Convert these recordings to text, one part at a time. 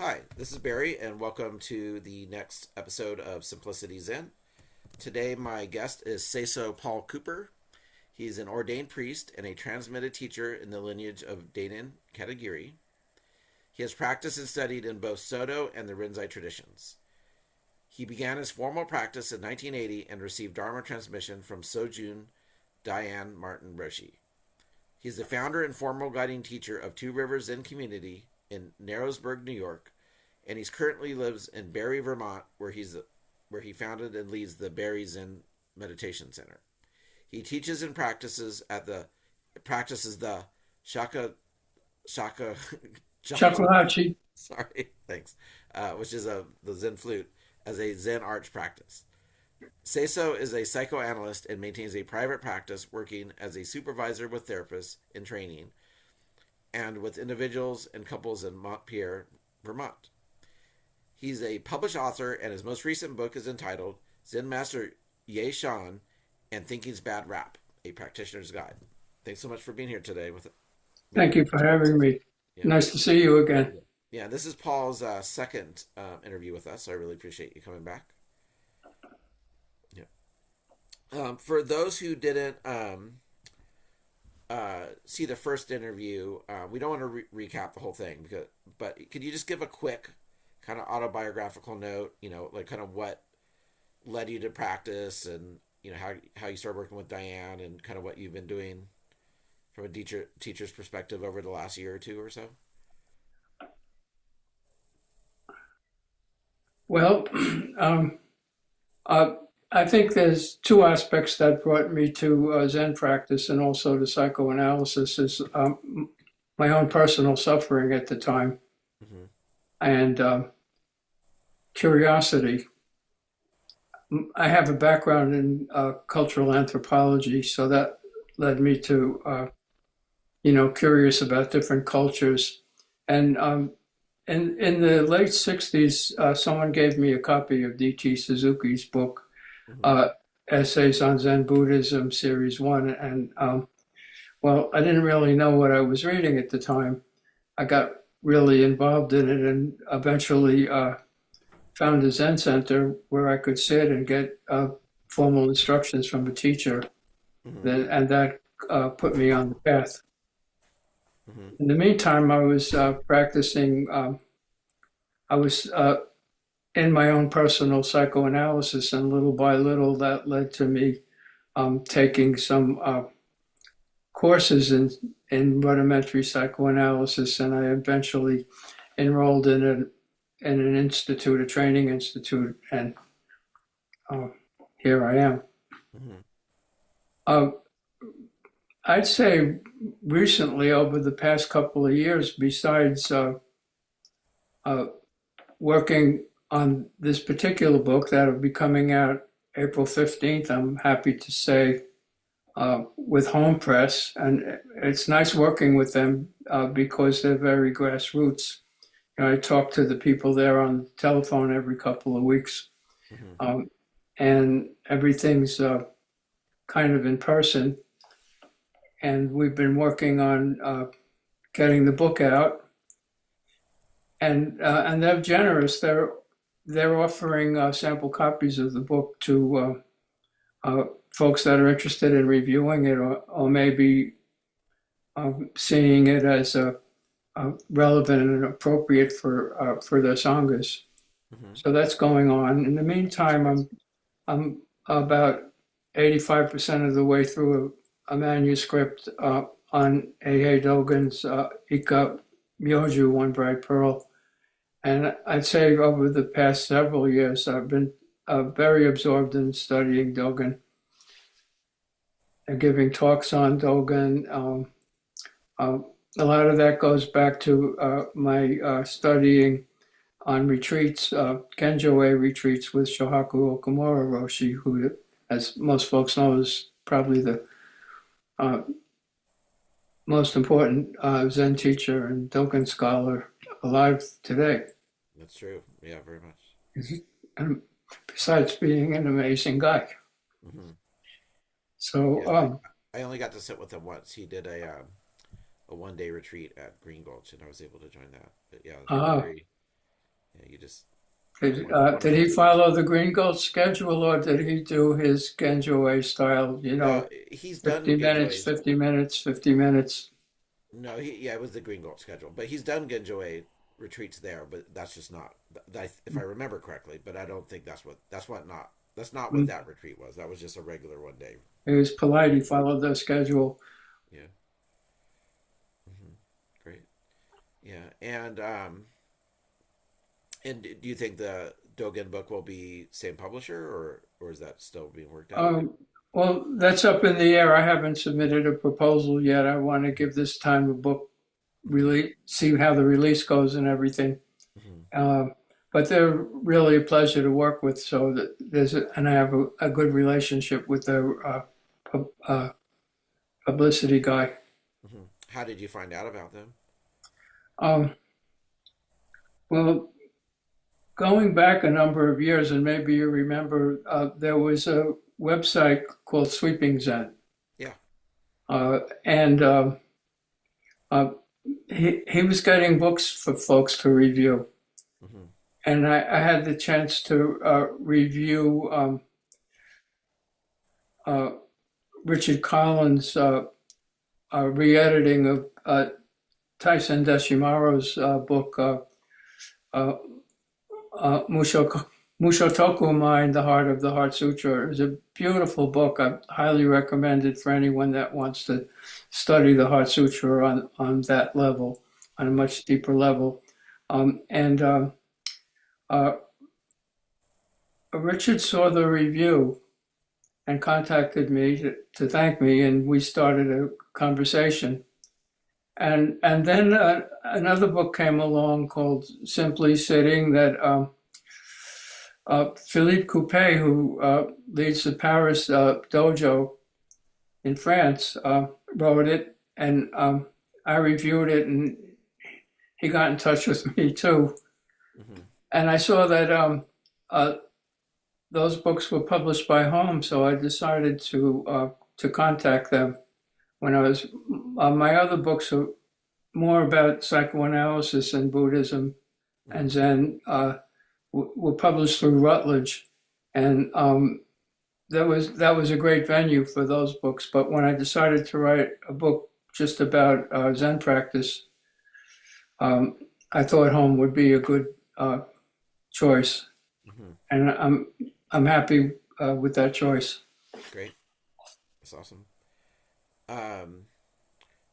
Hi, this is Barry, and welcome to the next episode of Simplicity Zen. Today, my guest is Seiso Paul Cooper. He's an ordained priest and a transmitted teacher in the lineage of Dainin Katagiri. He has practiced and studied in both Soto and the Rinzai traditions. He began his formal practice in 1980 and received Dharma transmission from Sojun Diane Martin Roshi. He is the founder and formal guiding teacher of Two Rivers Zen Community in Narrowsburg, New York, and he currently lives in Barre, Vermont, where he founded and leads the Barre Zen Meditation Center. He teaches and practices the shaka Shakuhachi. sorry, thanks, which is the Zen flute as a Zen arch practice. Seiso is a psychoanalyst and maintains a private practice working as a supervisor with therapists in training and with individuals and couples in Montpelier, Vermont. He's a published author, and his most recent book is entitled Zen Master Yueh Shan and Thinking's Bad Rap, A Practitioner's Guide. Thanks so much for being here today. Thank you for having me. Yeah. Nice to see you again. Yeah, this is Paul's second interview with us, so I really appreciate you coming back. Yeah. For those who didn't see the first interview, we don't want to recap the whole thing, but could you just give a quick kind of autobiographical note, like kind of what led you to practice and, how you started working with Diane and kind of what you've been doing from a teacher's perspective over the last year or two or so? Well, I think there's two aspects that brought me to Zen practice and also to psychoanalysis is my own personal suffering at the time Mm-hmm. and curiosity. I have a background in cultural anthropology, so that led me to, curious about different cultures. And in the late 60s, someone gave me a copy of D.T. Suzuki's book, Mm-hmm. Essays on Zen Buddhism, Series 1. And, I didn't really know what I was reading at the time. I got really involved in it and eventually found a Zen center where I could sit and get formal instructions from a teacher, Mm-hmm. and that put me on the path. Mm-hmm. In the meantime, I was practicing, I was in my own personal psychoanalysis, and little by little that led to me taking some courses in rudimentary psychoanalysis, and I eventually enrolled in an institute, a training institute, and here I am. Mm-hmm. Uh, I'd say recently, over the past couple of years, besides working on this particular book that'll be coming out April 15th, I'm happy to say, with Home Press, and it's nice working with them because they're very grassroots. I talk to the people there on the telephone every couple of weeks, Mm-hmm. and everything's kind of in person. And we've been working on getting the book out, and they're generous. They're offering sample copies of the book to folks that are interested in reviewing it, or maybe seeing it as relevant and appropriate for their sanghas. Mm-hmm. So that's going on. In the meantime, I'm about 85% of the way through a manuscript on Eihei Dogen's Ika Myoju, One Bright Pearl. And I'd say over the past several years, I've been very absorbed in studying Dogen and giving talks on Dogen. A lot of that goes back to my studying on retreats, Genjo-e retreats with Shohaku Okumura Roshi, who, as most folks know, is probably the most important Zen teacher and Dogen scholar alive today. That's true. Yeah, very much. And besides being an amazing guy. Mm-hmm. So, Yeah, I only got to sit with him once. He did a 1-day retreat at Green Gulch, and I was able to join that. But yeah, uh, very, Yeah, you just Did he follow the Green Gold schedule, or did he do his Genjo style? no, he's done 50 minutes, Genjoe's. 50 minutes, 50 minutes. No, yeah, it was the Green Gold schedule, but he's done Genjoe retreats there, but that's just not if I remember correctly. But I don't think that's not what that retreat was. That was just a regular 1 day. He was polite. He followed the schedule. Yeah. Great. Yeah, and do you think the Dogen book will be same publisher, or is that still being worked out? Well, that's up in the air. I haven't submitted a proposal yet. I want to give this time a book release, see how the release goes and everything. But they're really a pleasure to work with. So and I have a good relationship with the publicity guy. How did you find out about them? Well, going back a number of years, and maybe you remember, there was a website called Sweeping Zen. Yeah. And he was getting books for folks to review. And I had the chance to review Richard Collins' re-editing of Tyson Deshimaru's book, Mushotoku Mind, The Heart of the Heart Sutra. It's a beautiful book. I highly recommend it for anyone that wants to study the Heart Sutra on that level, on a much deeper level. Richard saw the review and contacted me to thank me, and we started a conversation. And then another book came along called Simply Sitting that Philippe Coupé, who leads the Paris dojo in France, wrote it, and I reviewed it, and he got in touch with me too. And I saw that those books were published by Home, so I decided to contact them. When I was my other books are more about psychoanalysis and Buddhism and Zen, were published through Routledge, and that was a great venue for those books. But when I decided to write a book just about Zen practice, I thought Home would be a good choice, and I'm happy with that choice. Great, that's awesome.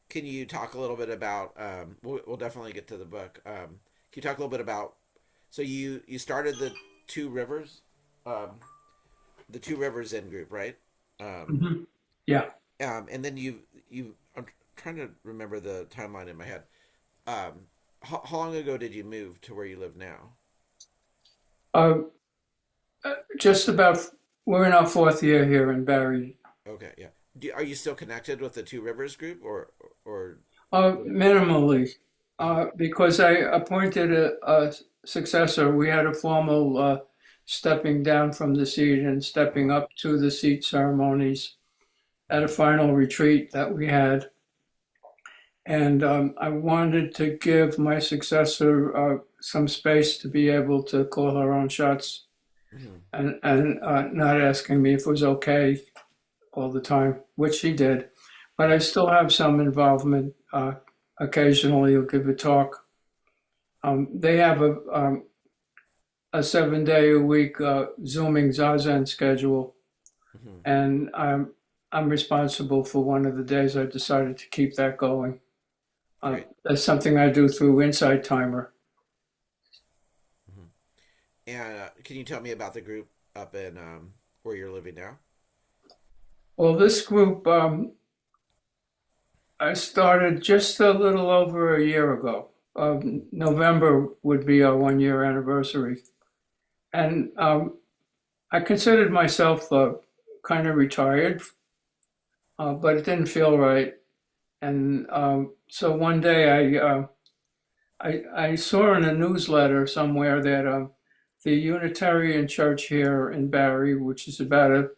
Can you talk a little bit about? We'll definitely get to the book. Can you talk a little bit about? So you started the Two Rivers, the Two Rivers Zen group, right? Yeah. And then you. I'm trying to remember the timeline in my head. How long ago did you move to where you live now? Just about. We're in our fourth year here in Barre. Okay, yeah. Are you still connected with the Two Rivers group, or? Minimally, because I appointed a successor. We had a formal stepping down from the seat and stepping up to the seat ceremonies at a final retreat that we had. And I wanted to give my successor some space to be able to call her own shots, and not asking me if it was okay all the time, which she did. But I still have some involvement. Occasionally, I'll give a talk. They have a 7-day-a-week Zooming Zazen schedule, and I'm responsible for one of the days. I decided to keep that going. That's something I do through Insight Timer. And can you tell me about the group up in where you're living now? Well, this group I started just a little over a year ago. November would be our 1-year anniversary. And I considered myself kind of retired, but it didn't feel right. And so one day I saw in a newsletter somewhere that the Unitarian Church here in Barre, which is about a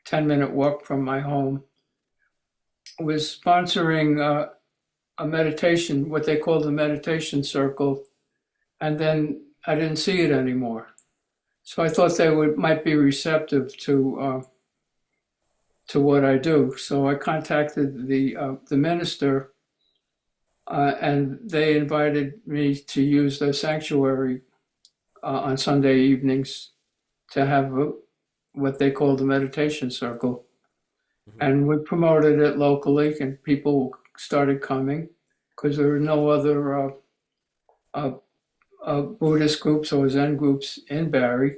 10-minute walk from my home, was sponsoring a meditation, what they call the meditation circle. And then I didn't see it anymore. So I thought they might be receptive to what I do. So I contacted the minister, and they invited me to use their sanctuary on Sunday evenings to have what they call the meditation circle. Hmm. And we promoted it locally, and people started coming because there were no other uh, Buddhist groups or Zen groups in Barre.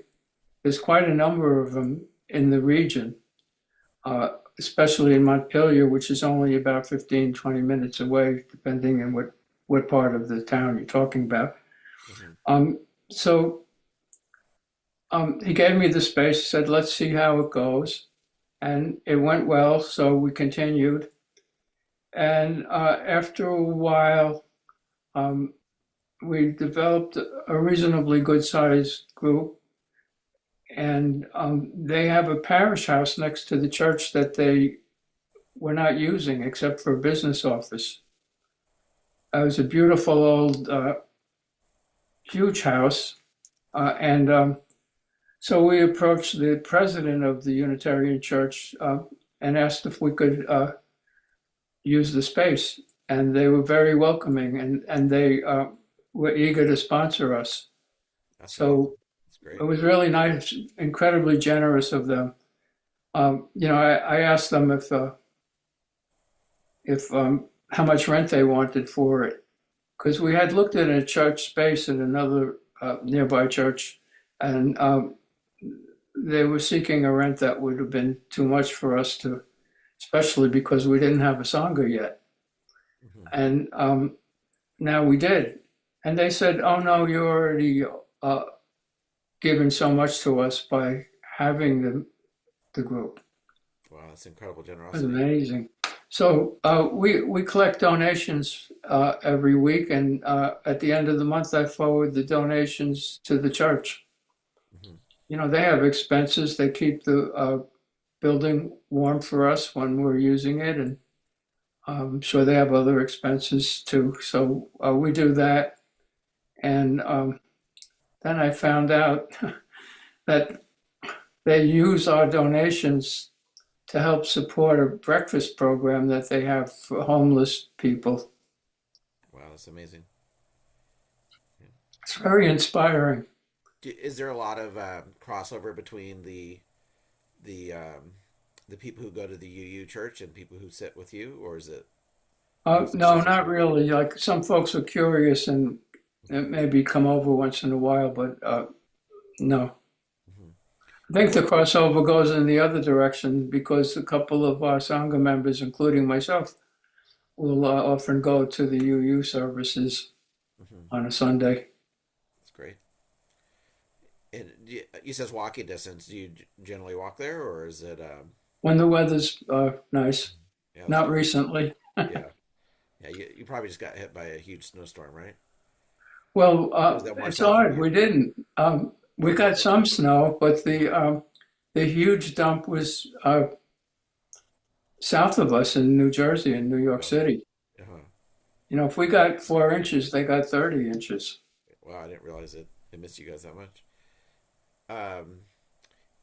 There's quite a number of them in the region, especially in Montpelier, which is only about 15, 20 minutes away, depending on what part of the town you're talking about. Hmm. So he gave me the space, said, let's see how it goes. And it went well, so we continued. And after a while, um, we developed a reasonably good sized group. And they have a parish house next to the church that they were not using except for a business office. It was a beautiful old, huge house. And so we approached the president of the Unitarian Church and asked if we could use the space. And they were very welcoming, and they were eager to sponsor us. That's So That's great. it was really nice, incredibly generous of them. I asked them if how much rent they wanted for it, because we had looked at a church space at another nearby church, and they were seeking a rent that would have been too much for us to, especially because we didn't have a sangha yet. Hmm. And now we did. And they said, oh no, you already given so much to us by having the group. Wow, that's incredible It was generosity. amazing. So we collect donations every week, and at the end of the month, I forward the donations to the church. Hmm. They have expenses. They keep the building warm for us when we're using it, and I'm sure they have other expenses too. So we do that, and then I found out that they use our donations to help support a breakfast program that they have for homeless people. Wow, that's amazing. It's very inspiring. Is there a lot of crossover between the um, the people who go to the UU church and people who sit with you, or is it mostly No, Seiso not Paul? really. Like some folks are curious and maybe come over once in a while, but no. Hmm. I think the What? crossover goes in the other direction because a couple of our Sangha members, including myself, will often go to the UU services Hmm. on a Sunday. That's great. And you says walking distance. Do you generally walk there, or is it? When the weather's nice, Yeah, that's not good. recently. Yeah, yeah. You probably just got hit by a huge snowstorm, right? Well, Or is that more it's south of odd. you? We didn't. We Oh, more got north. some snow, but the huge dump was south of us in New Jersey and New York Oh, City. uh-huh. If we got 4 inches, they got 30 inches. Wow, I didn't realize it missed you guys that much. Um,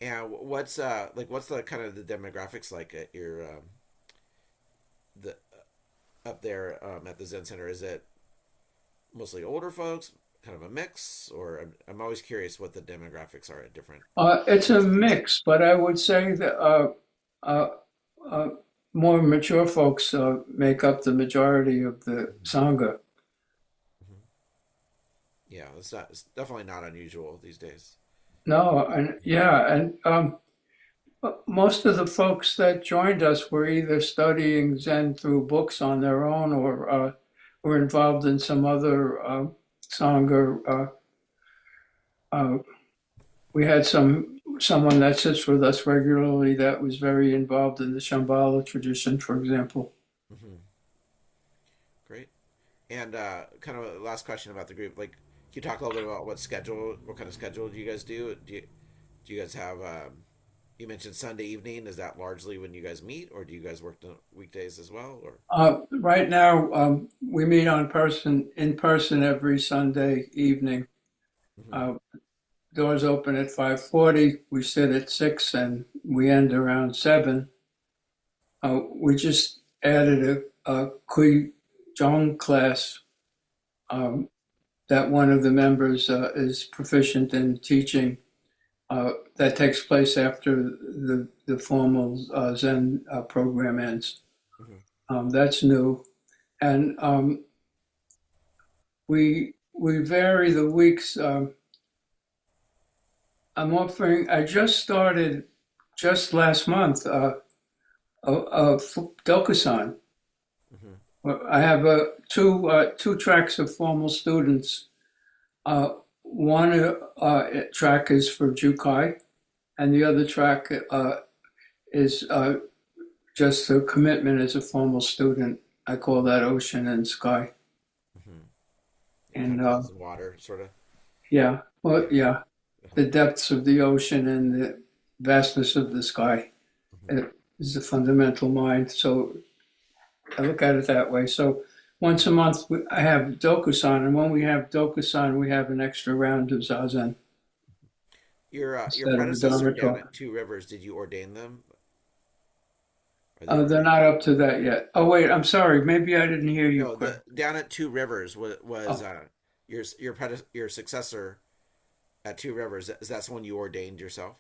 and what's the kind of the demographics like at your the up there at the Zen Center? Is it mostly older folks, kind of a mix, or I'm always curious what the demographics are at different It's a places. mix, but I would say that uh, uh, more mature folks make up the majority of the Hmm. Sangha. Hmm. Yeah, it's definitely not unusual these days. No, and yeah, and most of the folks that joined us were either studying Zen through books on their own or were involved in some other Sangha. Uh, we had someone that sits with us regularly that was very involved in the Shambhala tradition, for example. Hmm. Great. And kind of a last question about the group. Like, can you talk a little bit about what kind of schedule do you guys do? Do you guys have? You mentioned Sunday evening. Is that largely when you guys meet, or do you guys work the weekdays as well? Or Right now, we meet in person every Sunday evening, Mm-hmm. Uh, doors open at 5:40. We sit at 6 and we end around 7. We just added a Kui Jong class um, that one of the members is proficient in teaching. That takes place after the formal Zen program ends. Mm-hmm. That's new, and we vary the weeks. I'm offering. I just started just last month Dokusan. Mm-hmm. I have two tracks of formal students. One track is for Jukai, and the other track is just a commitment as a formal student. I call that Ocean and Sky. Mm-hmm. It kind And of means water, sort of. yeah, well, Yeah. yeah, the depths of the ocean and the vastness of the sky Mm-hmm. is the fundamental mind. So I look at it that way. So once a month, I have Dokusan, and when we have Dokusan, we have an extra round of Zazen Your instead of a predecessor Dharma down talk. at Two Rivers, did you ordain them? Are they They're ordained? not up to that yet. Oh, wait, I'm sorry. Maybe I didn't hear you No, correct. the down at Two Rivers was Oh, your successor at Two Rivers. Is that someone you ordained yourself?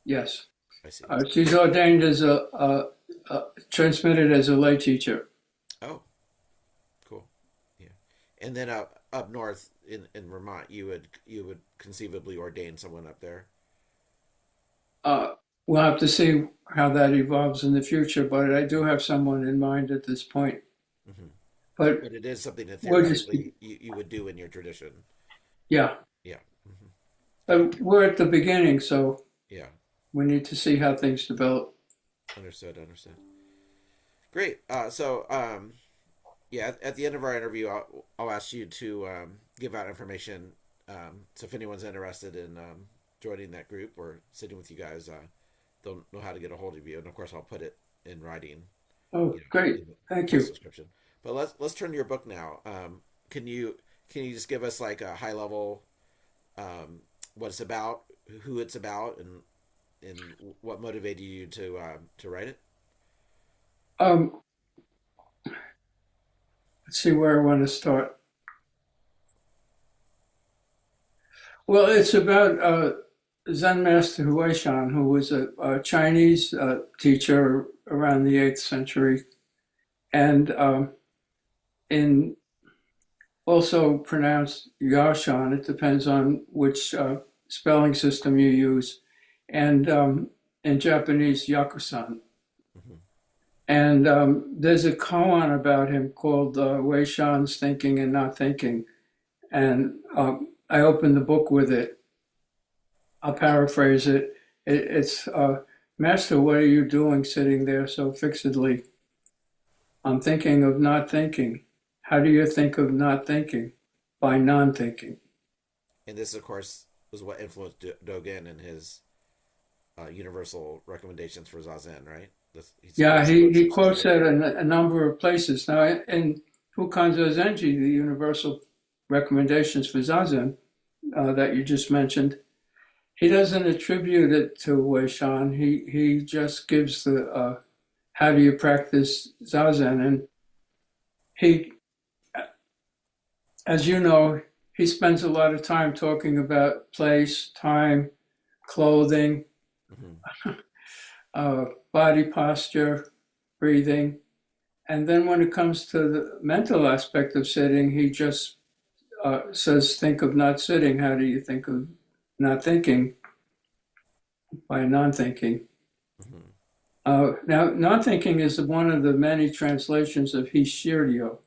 yes. I see. She's ordained as transmitted as a lay teacher. Oh, cool. Yeah. And then up north in Vermont, you would conceivably ordain someone up there. Uh, we'll have to see how that evolves in the future, but I do have someone in mind at this point. Hmm. But But it is something that we're just, theoretically you would do in your tradition. yeah, Yeah. Hmm. we're at the beginning, so Yeah. we need to see how things develop. Understood. Understood. Great. Yeah, at the end of our interview, I'll ask you to give out information. So if anyone's interested in joining that group or sitting with you guys, they'll know how to get a hold of you. And of course, I'll put it in writing, Oh, great. in the Thank post you. description. But let's turn to your book now. Can you can you just give us like a high level what it's about, who it's about, and what motivated you to write it? Um, let's see where I want to start. Well, it's about Zen Master Huai Shan, who was a Chinese teacher around the 8th century, and in also pronounced Yashan. It depends on which spelling system you use, and in Japanese, Yakusan. Hmm. And there's a koan about him called Wei Shan's Thinking and Not Thinking. And I opened the book with it. I'll paraphrase it. It's Master, what are you doing sitting there so fixedly? I'm thinking of not thinking. How do you think of not thinking? By non thinking. And this, of course, was what influenced Dogen and his universal recommendations for Zazen, right? Yeah, He quotes he such as quotes that. that in a number of places. Now, in Fukanzo Zenji, the universal recommendations for Zazen that you just mentioned, he doesn't attribute it to Wei Shan. He just gives the how do you practice Zazen, and he, as you know, he spends a lot of time talking about place, time, clothing, Hmm. body posture, breathing. And then when it comes to the mental aspect of sitting, he just says, think of not sitting. How do you think of not thinking? By non thinking. Hmm. Now, non thinking is one of the many translations of he shiryo.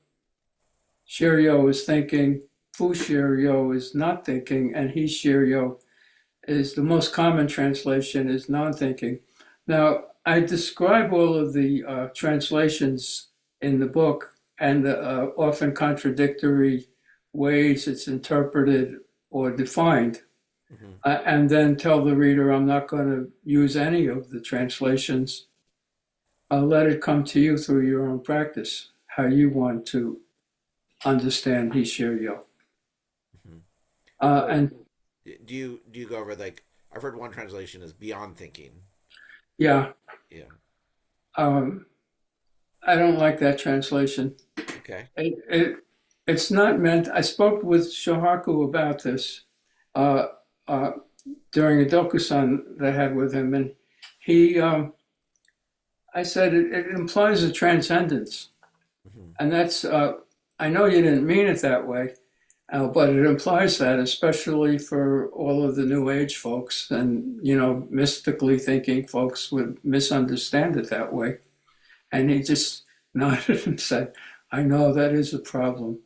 Shiryo is thinking, fu shiryo is not thinking, and he shiryo is the most common translation is non thinking. Now, I describe all of the translations in the book and the often contradictory ways it's interpreted or defined, Hmm. and then tell the reader I'm not going to use any of the translations. I'll let it come to you through your own practice, how you want to understand Hishiryo. Hmm. Uh, So and Do you go over like I've heard one translation is beyond thinking. Yeah. Yeah. Um, I don't like that translation. Okay. It's not meant. I spoke with Shohaku about this uh, uh, during a dokusan that I had with him, and he, I said it implies a transcendence, Hmm. and that's. I know you didn't mean it that way, but it implies that, especially for all of the New Age folks, and mystically thinking folks would misunderstand it that way. And he just nodded and said, "I know that is a problem."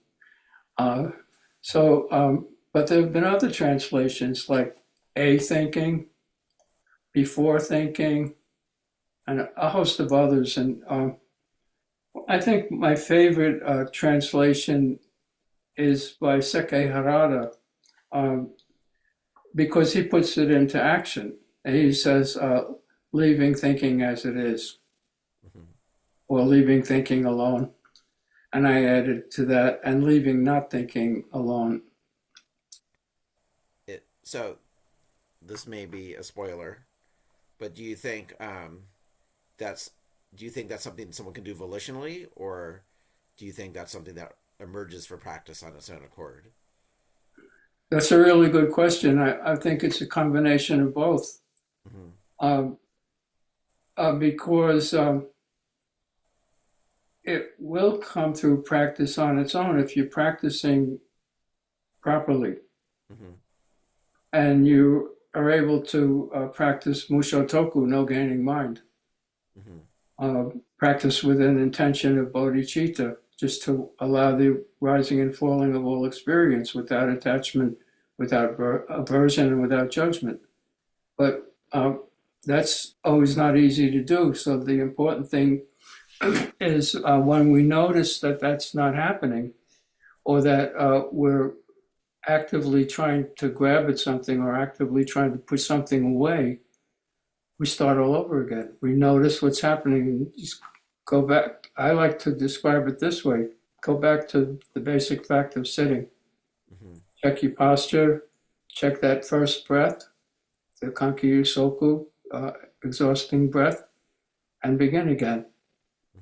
Uh, but there have been other translations like a thinking, before thinking, and a host of others. And I think my favorite translation is by Seke Harada um, because he puts it into action. And he says, leaving thinking as it is, Hmm. or leaving thinking alone. And I added to that, and leaving not thinking alone. So this may be a spoiler, but that's do you think that's something someone can do volitionally, or do you think that's something that emerges for practice on its own accord? That's a really good question. I think it's a combination of both. Hmm. Um, because it will come through practice on its own if you're practicing properly Hmm. and you are able to practice mushotoku, no gaining mind, Hmm. practice with an intention of bodhicitta, just to allow the rising and falling of all experience without attachment, without aversion, and without judgment. But that's always not easy to do. So the important thing is when we notice that that's not happening, or that we're actively trying to grab at something or actively trying to push something away, we start all over again. We notice what's happening and just go back. I like to describe it this way: go back to the basic fact of sitting. Hmm. Check your posture, check that first breath, the Kankyu Soku, exhausting breath, and begin again.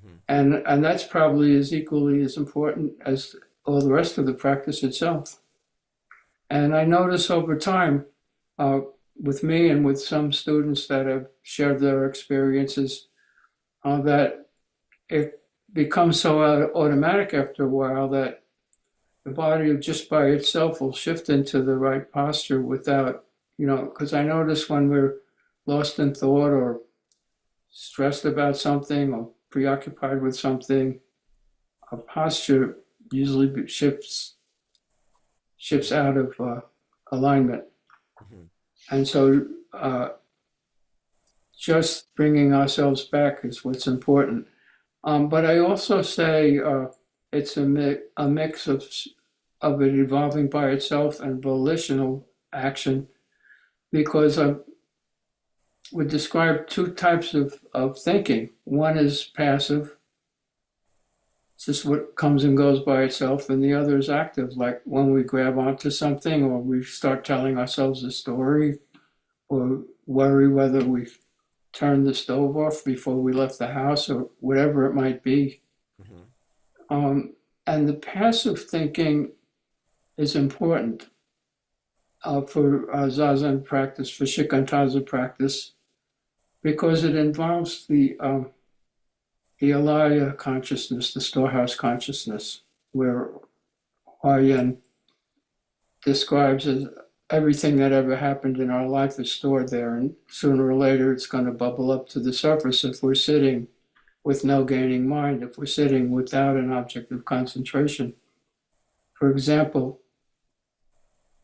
Hmm. And that's probably as equally as important as all the rest of the practice itself. And I notice over time, uh, with me and with some students that have shared their experiences, that it becomes so automatic after a while that the body just by itself will shift into the right posture without, because I notice when we're lost in thought or stressed about something or preoccupied with something, our posture usually shifts out of alignment. Hmm. And so just bringing ourselves back is what's important. But I also say it's a mix of it evolving by itself and volitional action, because I would describe two types of thinking. One is passive, it's just what comes and goes by itself, and the other is active, like when we grab onto something or we start telling ourselves a story or worry whether we turned the stove off before we left the house or whatever it might be. Hmm. Um, and the passive thinking is important for Zazen practice, for Shikantaza practice, because it involves the alaya consciousness, the storehouse consciousness, where Huayan describes as everything that ever happened in our life is stored there, and sooner or later it's going to bubble up to the surface if we're sitting with no gaining mind, if we're sitting without an object of concentration. For example,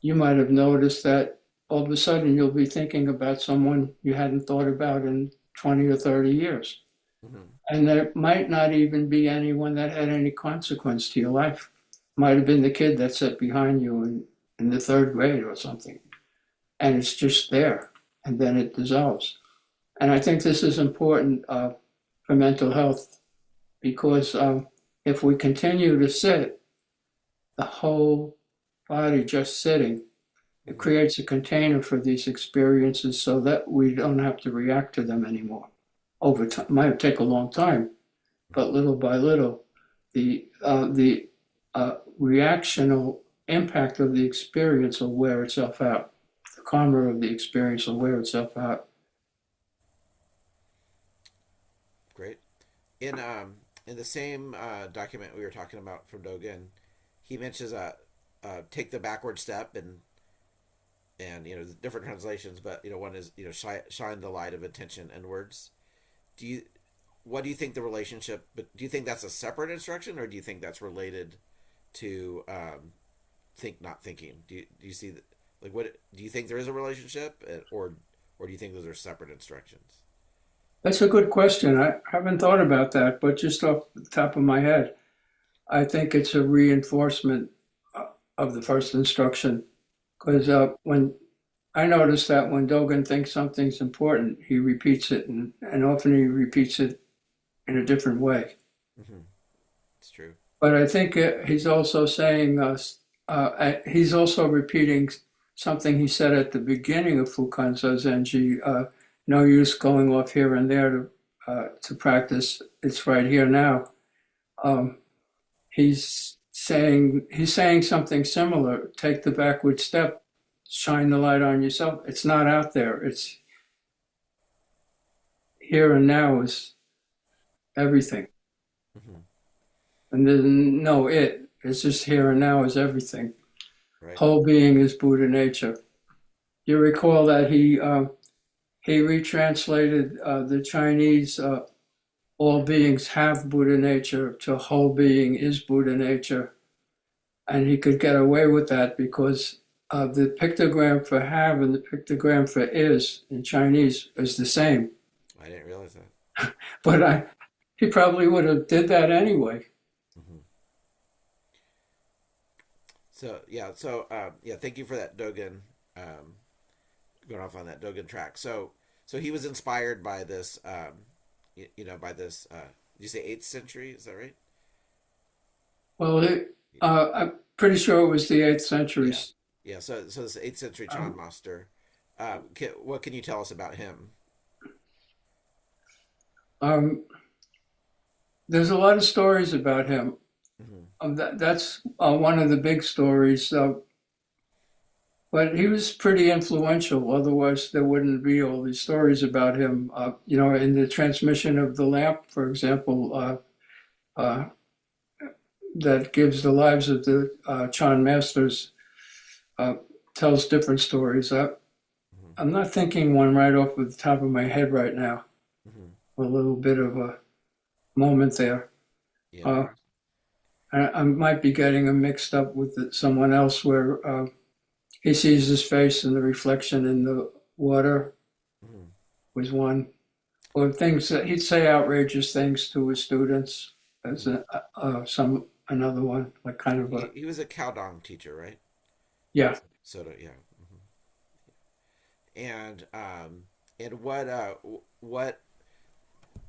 you might have noticed that all of a sudden you'll be thinking about someone you hadn't thought about in 20 or 30 years. Hmm. And there might not even be anyone that had any consequence to your life. Might have been the kid that sat behind you in the third grade or something. And it's just there. And then it dissolves. And I think this is important for mental health because if we continue to sit, the whole body just sitting, It creates a container for these experiences so that we don't have to react to them anymore. Over time, might take a long time, but little by little, the reactional impact of the experience will wear itself out. The karma of the experience will wear itself out. Great. In the same document we were talking about from Dogen, he mentions take the backward step, and different translations, but one is shine the light of attention inwards. Do you What do you think the relationship? But do you think that's a separate instruction, or do you think that's related to think not thinking? Do you see what do you think there is a relationship, or do you think those are separate instructions? That's a good question. I haven't thought about that, but just off the top of my head, I think it's a reinforcement of the first instruction. Because when I notice that when Dogen thinks something's important, he repeats it, and often he repeats it in a different way. Mm-hmm. It's true. But I think he's also saying, he's also repeating something he said at the beginning of Fukanza Zenji. No use going off here and there to practice. It's right here now. He's saying something similar. Take the backward step. Shine the light on yourself. It's not out there. It's here and now is everything. Mm-hmm. And there's no it. It's just here and now is everything. Right. Whole being is Buddha nature. You recall that he retranslated the Chinese all beings have Buddha nature to whole being is Buddha nature. And he could get away with that because the pictogram for have and the pictogram for is in Chinese is the same. I didn't realize that. But he probably would have did that anyway. Mm-hmm. Thank you for that Dogen. Going off on that Dogen track. So he was inspired by this, by this. Did you say 8th century? Is that right? Well, I'm pretty sure it was the 8th century. Yeah. So this 8th century Chan master. What can you tell us about him? There's a lot of stories about him. Mm-hmm. That's one of the big stories. But he was pretty influential. Otherwise, there wouldn't be all these stories about him. In the transmission of the lamp, for example, that gives the lives of the Chan masters, tells different stories. I'm not thinking one right off the top of my head right now. Mm-hmm. A little bit of a moment there. Yeah. I might be getting him mixed up with someone else where he sees his face in the reflection in the water. Mm-hmm. Was one. Or things that he'd say outrageous things to his students. As another one, like kind of a. He was a Caodong teacher, right? Yeah. Soto, yeah. Mm-hmm. And what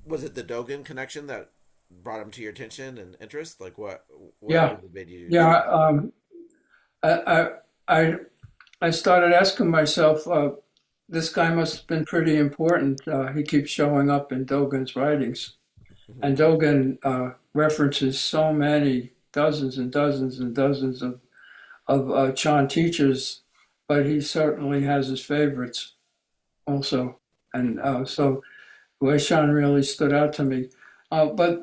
was it? The Dogen connection that brought him to your attention and interest? Like what yeah. Made you? Yeah. I started asking myself, this guy must have been pretty important. He keeps showing up in Dogen's writings. Mm-hmm. And Dogen references so many, dozens and dozens and dozens of Chan teachers, but he certainly has his favorites also. And so Wei Shan really stood out to me. But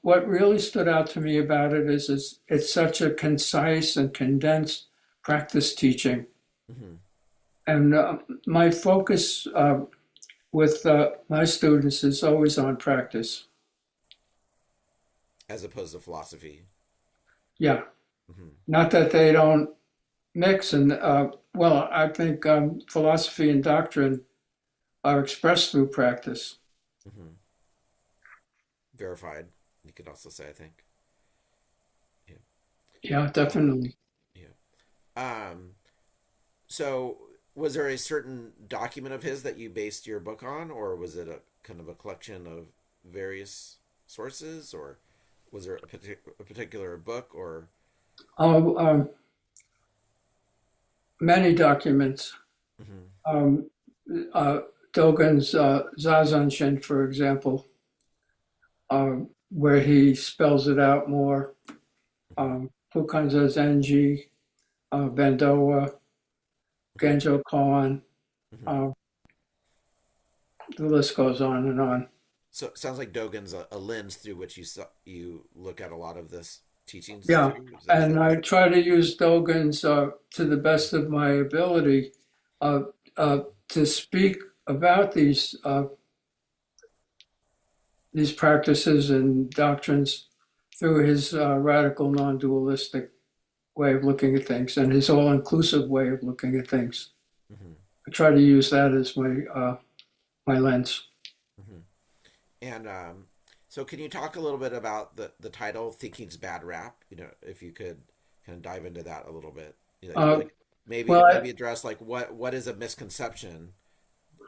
what really stood out to me about it is it's such a concise and condensed practice teaching. Mm-hmm. And my focus with my students is always on practice. As opposed to philosophy. Yeah. Mm-hmm. Not that they don't mix. And I think philosophy and doctrine are expressed through practice. Mm-hmm. Verified, you could also say, I think. Yeah, definitely. So was there a certain document of his that you based your book on, or was it a kind of a collection of various sources, or was there a particular book, or? many documents. Mm-hmm. Um, Dogen's Zazen, for example, where he spells it out more. Fukanza Zenji, Bandoa, Genjo Koan, Mm-hmm. the list goes on and on. So it sounds like Dogen's a lens through which you look at a lot of this teachings Yeah, through. Is and that I right? try to use Dogen's to the best of my ability uh, to speak about these practices and doctrines through his radical non-dualistic way of looking at things and his all-inclusive way of looking at things. Mm-hmm. I try to use that as my lens. Mm-hmm. And so, can you talk a little bit about the title "Thinking's Bad Rap"? If you could kind of dive into that a little bit. Uh, Like maybe well, maybe address like what is a misconception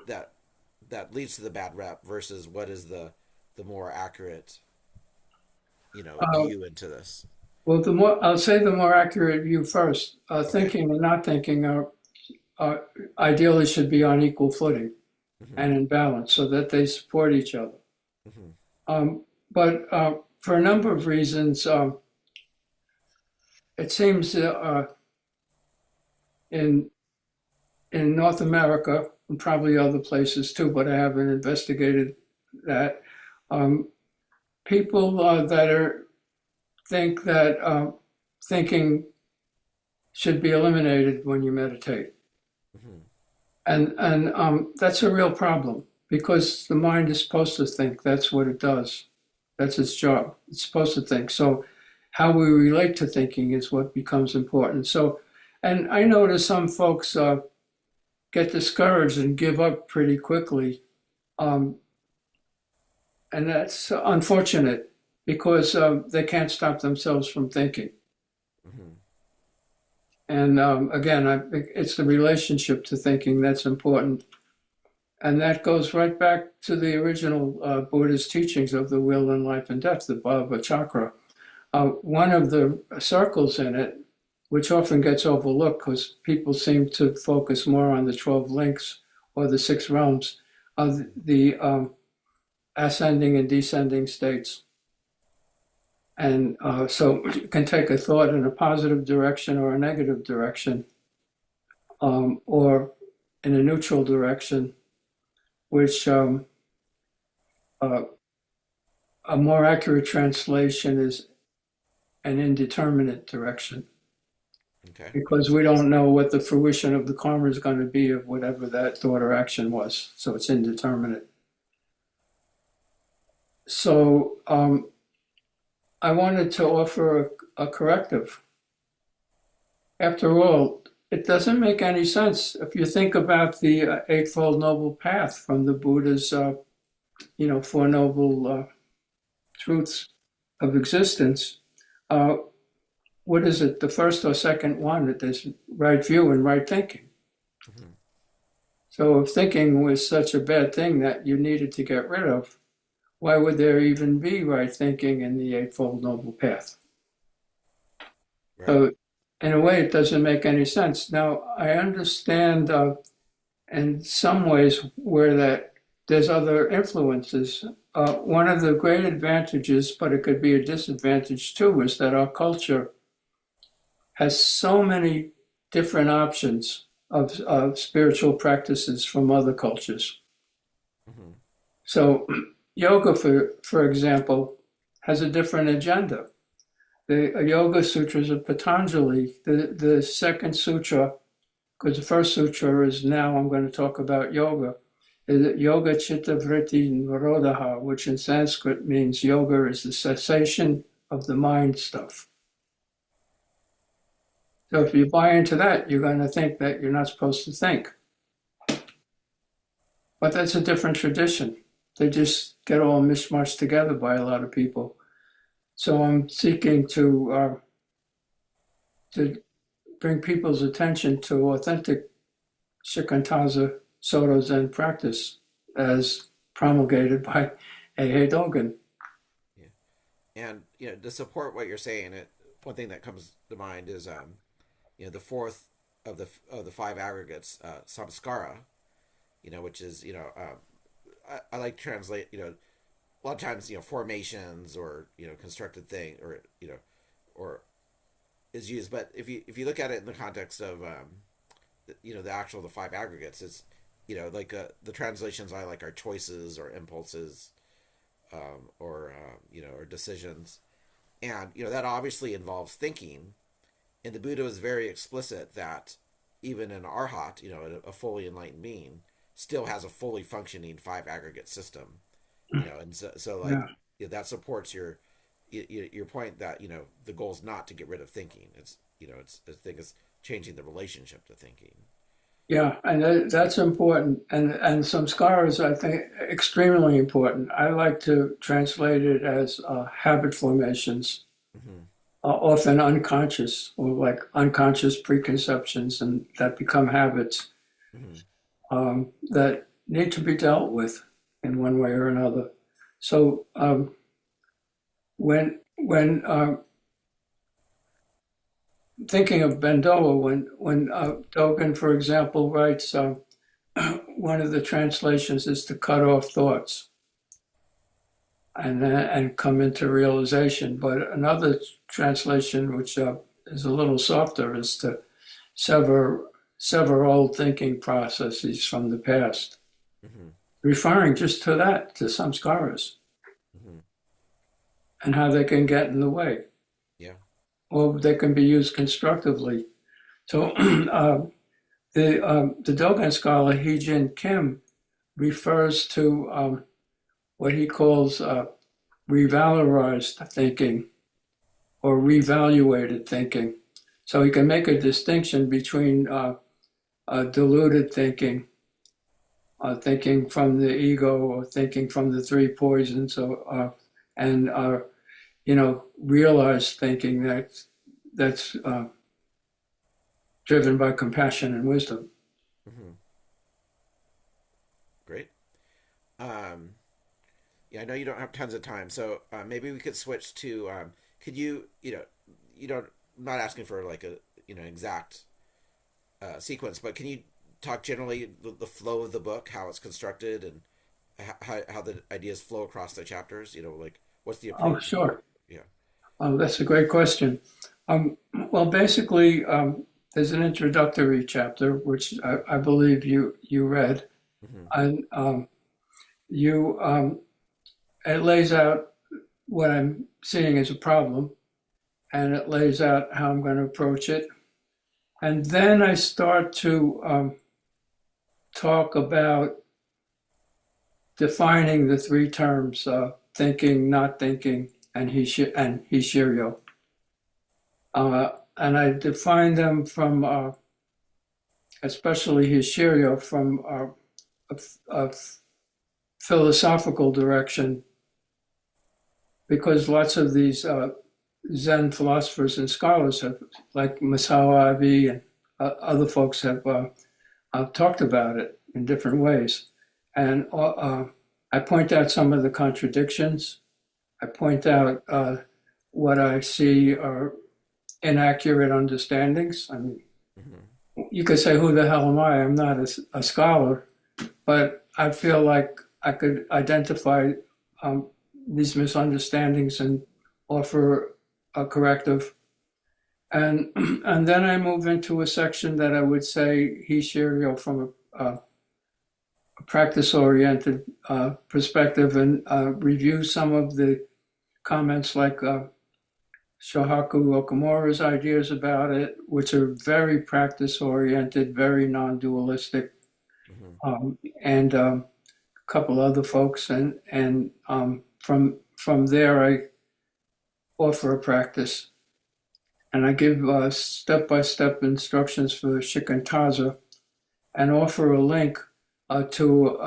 that leads to the bad rap versus what is the more accurate uh, view into this. well, I'll say the more accurate view first. Okay. Thinking and not thinking are ideally should be on equal footing Mm-hmm. and in balance so that they support each other. Mm-hmm. But for a number of reasons, it seems in North America and probably other places too, but I haven't investigated that. Um, People think that thinking should be eliminated when you meditate, Mm-hmm. and that's a real problem because the mind is supposed to think. That's what it does. That's its job. It's supposed to think. So how we relate to thinking is what becomes important. So, and I notice some folks get discouraged and give up pretty quickly. Um, and that's unfortunate because they can't stop themselves from thinking. Mm-hmm. And again, I think it's the relationship to thinking that's important. And that goes right back to the original Buddhist teachings of the will and life and death, the Bhava Chakra. One of the circles in it, which often gets overlooked because people seem to focus more on the 12 links or the six realms, of the ascending and descending states. And so you can take a thought in a positive direction or a negative direction, or in a neutral direction, which a more accurate translation is an indeterminate direction, Okay. because we don't know what the fruition of the karma is going to be of whatever that thought or action was. So it's indeterminate. So I wanted to offer a corrective. After all, it doesn't make any sense if you think about the Eightfold Noble Path from the Buddha's, Four Noble Truths of Existence. What is it, the first or second one? That there's right view and right thinking. Mm-hmm. So if thinking was such a bad thing that you needed to get rid of, why would there even be right thinking in the Eightfold Noble Path? Right. So in a way, it doesn't make any sense. Now, I understand in some ways where there's other influences. One of the great advantages, but it could be a disadvantage too, is that our culture has so many different options of spiritual practices from other cultures. Mm-hmm. So yoga, for example, has a different agenda. The Yoga Sutras of Patanjali, the second sutra, because the first sutra is now I'm going to talk about yoga, is Yoga Chitta Vritti Nirodha, which in Sanskrit means yoga is the cessation of the mind stuff. So if you buy into that, you're going to think that you're not supposed to think. But that's a different tradition. They just get all mishmashed together by a lot of people. So I'm seeking to bring people's attention to authentic shikantaza Soto Zen practice as promulgated by A.A. Dogen. Yeah. And to support what you're saying, one thing that comes to mind is the fourth of the five aggregates, samskara, which is I like to translate, a lot of times, formations or constructed thing or is used, but if you look at it in the context of the five aggregates, it's like the translations I like are choices or impulses, or decisions, and that obviously involves thinking. And the Buddha was very explicit that even an arhat, a fully enlightened being, still has a fully functioning five aggregate system. And so like that supports your point that the goal is not to get rid of thinking. It's the thing is changing the relationship to thinking. Yeah, and that's important. And some scholars, I think, extremely important. I like to translate it as habit formations, Mm-hmm. often unconscious or like unconscious preconceptions, and that become habits Mm-hmm. that need to be dealt with in one way or another. So when thinking of Bendoa, when Dogen, for example, writes, one of the translations is to cut off thoughts and come into realization. But another translation, which is a little softer, is to sever old thinking processes from the past, Mm-hmm. referring just to that, to samskaras, Mm-hmm. and how they can get in the way, Yeah. or they can be used constructively. So the Dogen scholar He-Jin Kim refers to what he calls revalorized thinking or revaluated thinking. So he can make a distinction between deluded thinking, thinking from the ego or thinking from the three poisons, and realized thinking that's driven by compassion and wisdom. Mm-hmm. Great. Yeah, I know you don't have tons of time, so maybe we could switch to. Could you don't. I'm not asking for like a exact sequence, but can you talk generally the flow of the book, how it's constructed, and how the ideas flow across the chapters? Like what's the Oh, approach? sure. Yeah. That's a great question. Well, basically, there's an introductory chapter, which I believe you read, Mm-hmm. and it lays out what I'm seeing as a problem, and it lays out how I'm going to approach it. And then I start to talk about defining the three terms, thinking, not thinking, and Hishiryo. And I define them from, especially Hishiryo, from a philosophical direction, because lots of these Zen philosophers and scholars have, like Masao Abi and other folks have talked about it in different ways. And I point out some of the contradictions. I point out what I see are inaccurate understandings. I mean, Mm-hmm. you could say, who the hell am I? I'm not a scholar, but I feel like I could identify these misunderstandings and offer a corrective. And then I move into a section that I would say Hishiryo from a practice-oriented perspective, and review some of the comments like Shohaku Okamura's ideas about it, which are very practice-oriented, very non-dualistic, Mm-hmm. and a couple other folks, and from there I offer a practice, and I give step-by-step instructions for shikantaza, and offer a link to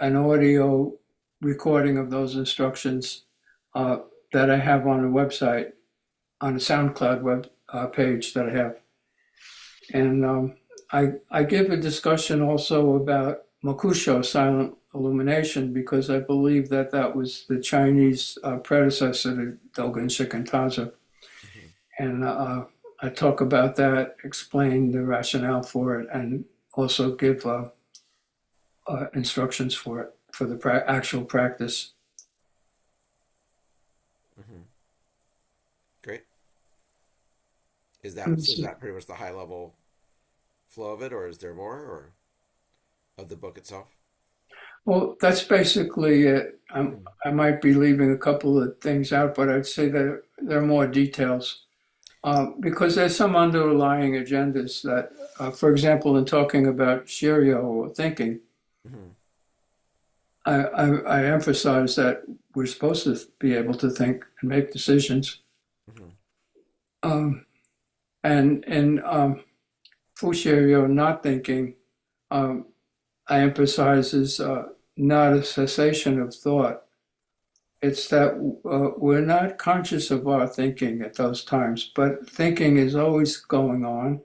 an audio recording of those instructions that I have on a website, on a SoundCloud web page that I have. And I give a discussion also about Mokusho, silent illumination, because I believe that was the Chinese predecessor to Dogen Shikantaza. Mm-hmm. And I talk about that, explain the rationale for it, and also give instructions for it, for the actual practice. Mm-hmm. Great. Is that pretty much the high level flow of it, or is there more, or of the book itself? Well, that's basically it. I might be leaving a couple of things out, but I'd say that there are more details because there's some underlying agendas that, for example, in talking about Shiryo or thinking, Mm-hmm. I emphasize that we're supposed to be able to think and make decisions. Mm-hmm. And in Fushiryo, not thinking, I emphasize is not a cessation of thought. It's that we're not conscious of our thinking at those times, but thinking is always going on.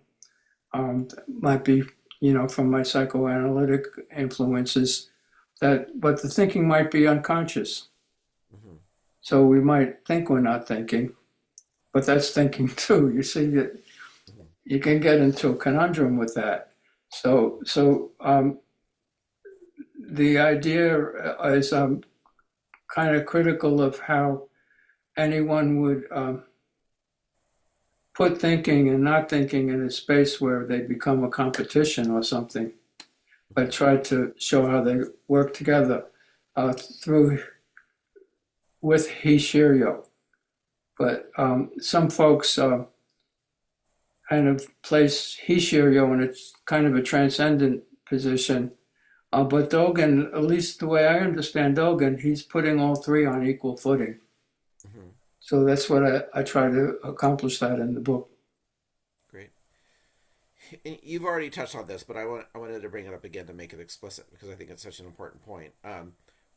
Might be, from my psychoanalytic influences, but the thinking might be unconscious. Mm-hmm. So we might think we're not thinking, but that's thinking too. You see that you can get into a conundrum with that. So the idea is kind of critical of how anyone would put thinking and not thinking in a space where they become a competition or something, but try to show how they work together with Hishiryo. But some folks kind of place Hishiryo in a kind of a transcendent position. But Dogen, at least the way I understand Dogen, he's putting all three on equal footing. Mm-hmm. So that's what I try to accomplish that in the book. Great. You've already touched on this, but I wanted to bring it up again to make it explicit because I think it's such an important point.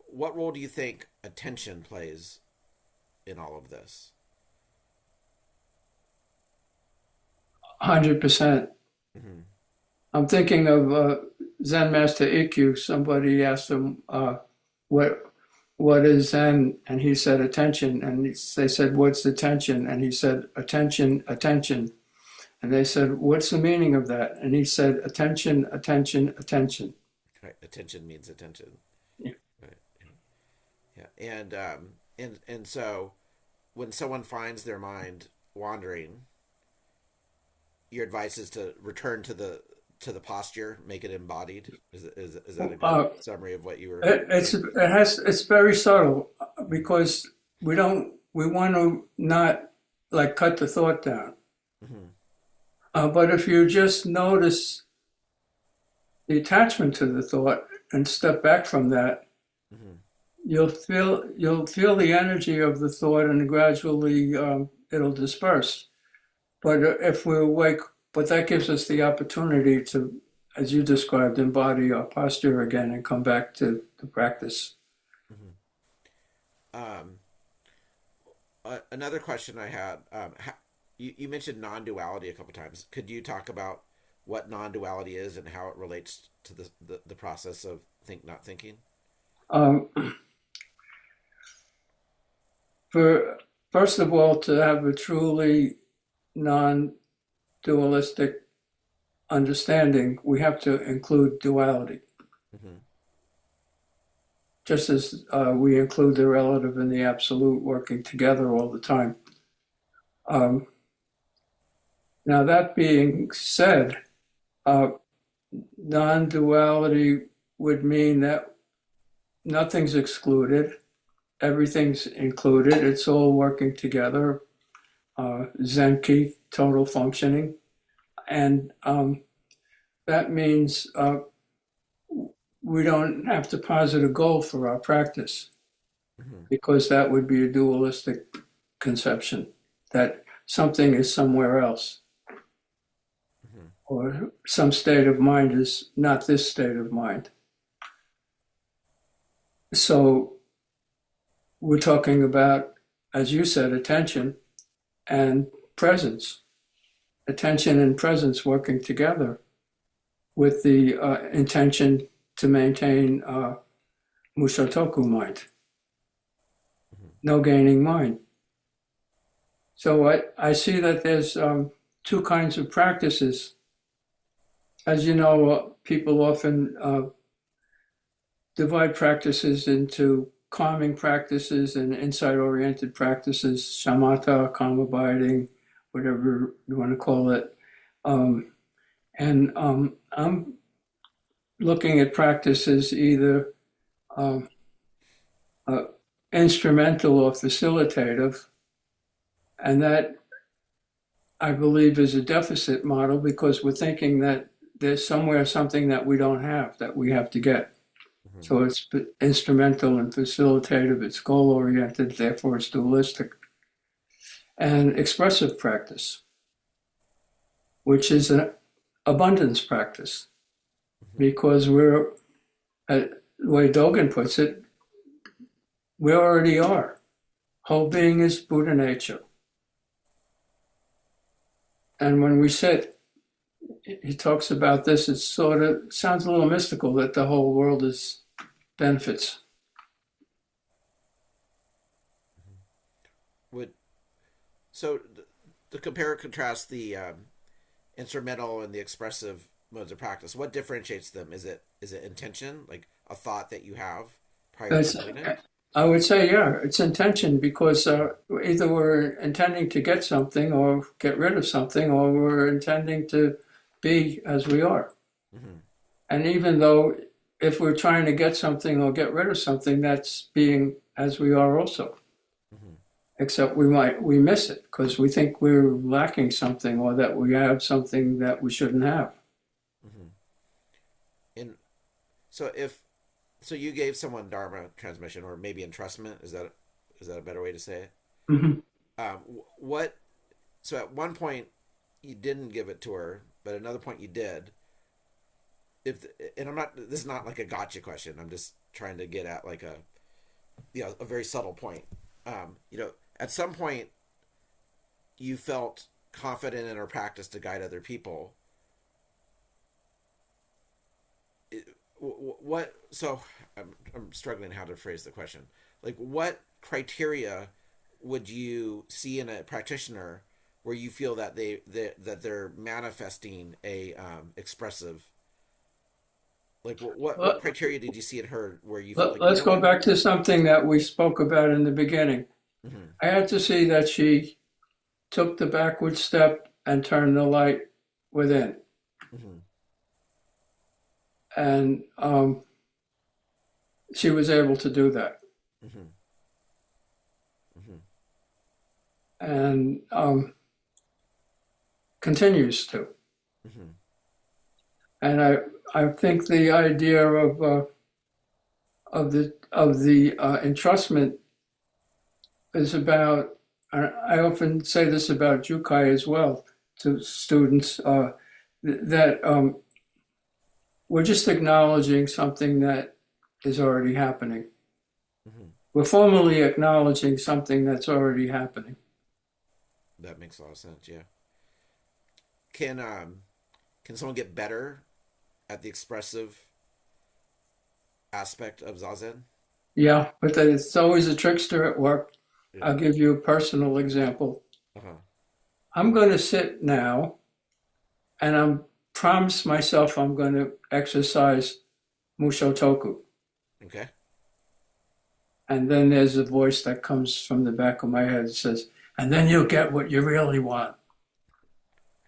What role do you think attention plays in all of this? 100%. Mm-hmm. I'm thinking of Zen Master Ikkyu. Somebody asked him, what is Zen? And he said, attention. And they said, what's attention? And he said, attention, attention. And they said, what's the meaning of that? And he said, attention, attention, attention. Right. Attention means attention. Yeah. Right. Yeah. And so when someone finds their mind wandering, your advice is to return to the posture, make it embodied. Is that a good summary of what you were? It's very subtle because we want to not like cut the thought down. Mm-hmm. But if you just notice the attachment to the thought and step back from that, mm-hmm. you'll feel the energy of the thought, and gradually it'll disperse. But if we're awake, but that gives us the opportunity to, as you described, embody our posture again and come back to the practice. Mm-hmm. Another question I had, you mentioned non-duality a couple times. Could you talk about what non-duality is and how it relates to the process of think not thinking? First of all, to have a truly non-dualistic understanding, we have to include duality. Mm-hmm. Just as we include the relative and the absolute working together all the time. Now, that being said, non-duality would mean that nothing's excluded, everything's included, it's all working together. Zenki, total functioning. And that means we don't have to posit a goal for our practice, mm-hmm. because that would be a dualistic conception, that something is somewhere else. Mm-hmm. Or some state of mind is not this state of mind. So we're talking about, as you said, attention and presence. Attention and presence working together with the intention to maintain Mushotoku mind. Mm-hmm. No gaining mind. So I see that there's two kinds of practices. As you know, people often divide practices into calming practices and insight-oriented practices, shamatha, calm abiding, whatever you want to call it. I'm looking at practices either instrumental or facilitative, and that I believe is a deficit model because we're thinking that there's somewhere something that we don't have that we have to get. So it's instrumental and facilitative, it's goal-oriented, therefore it's dualistic. And expressive practice, which is an abundance practice, because we're, the way Dogen puts it, we already are. Whole being is Buddha nature. And when we sit, he talks about this, it sort of sounds a little mystical that the whole world is benefits. So to compare and contrast the instrumental and the expressive modes of practice, what differentiates them? Is it intention, like a thought that you have prior to doing it? I would say, yeah, it's intention, because either we're intending to get something or get rid of something, or we're intending to be as we are. Mm-hmm. And even though if we're trying to get something or get rid of something, that's being as we are also. Mm-hmm. Except we miss it because we think we're lacking something or that we have something that we shouldn't have. Mm-hmm. And so you gave someone Dharma transmission, or maybe entrustment. Is that a better way to say it? Mm-hmm. So at one point you didn't give it to her, but at another point you did. This is not like a gotcha question. I'm just trying to get at like a very subtle point. At some point you felt confident in her practice to guide other people. So I'm struggling how to phrase the question. Like, what criteria would you see in a practitioner where you feel that they're manifesting a expressive? Like, what criteria did you see in her where you felt like? Let's go back to something that we spoke about in the beginning. Mm-hmm. I had to see that she took the backward step and turned the light within. Mm-hmm. And she was able to do that. Mm-hmm. Mm-hmm. And continues to. Mm-hmm. And I think the idea of the entrustment is about. I often say this about Jukai as well to students, that we're just acknowledging something that is already happening. Mm-hmm. We're formally acknowledging something that's already happening. That makes a lot of sense. Yeah. Can someone get better at the expressive aspect of Zazen? Yeah, but it's always a trickster at work. Yeah. I'll give you a personal example. Uh-huh. I'm going to sit now, and I'm promise myself I'm going to exercise Mushotoku. Okay. And then there's a voice that comes from the back of my head that says, and then you'll get what you really want.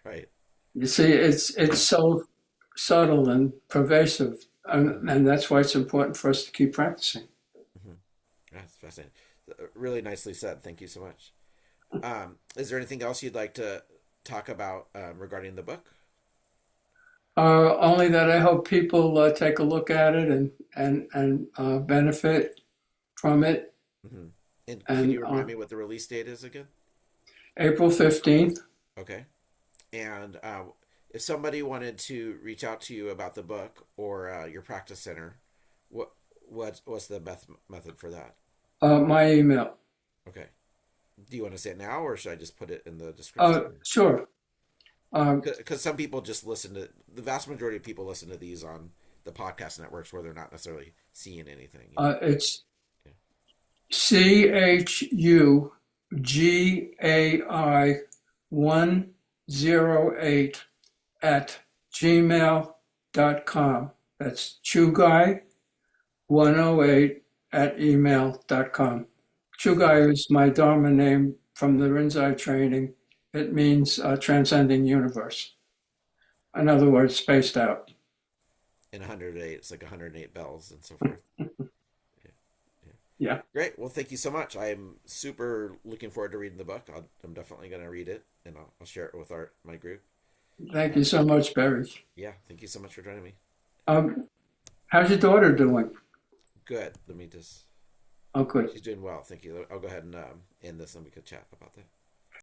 Right. You see, it's so subtle and pervasive, and that's why it's important for us to keep practicing. Mm-hmm. That's fascinating. Really nicely said. Thank you so much. Is there anything else you'd like to talk about regarding the book? Only that I hope people take a look at it and benefit from it. Mm-hmm. And can you remind me what the release date is again? April 15th. Okay. And if somebody wanted to reach out to you about the book or your practice center, what's the method for that? My email. Okay. Do you want to say it now, or should I just put it in the description? Sure. Because some people just the vast majority of people listen to these on the podcast networks where they're not necessarily seeing anything. It's CHUGAI 1 chugai108 at gmail.com. That's chugai108 at email.com. Chugai is my Dharma name from the Rinzai training. It means transcending universe. In other words, spaced out. In 108, it's like 108 bells and so forth. Yeah. Great. Well, thank you so much. I'm super looking forward to reading the book. I'm definitely going to read it, and I'll share it with my group. Thank you so much, Barry. Yeah. Thank you so much for joining me. How's your daughter doing? Good. Let me just. Oh, good. She's doing well. Thank you. I'll go ahead and end this, and we could chat about that.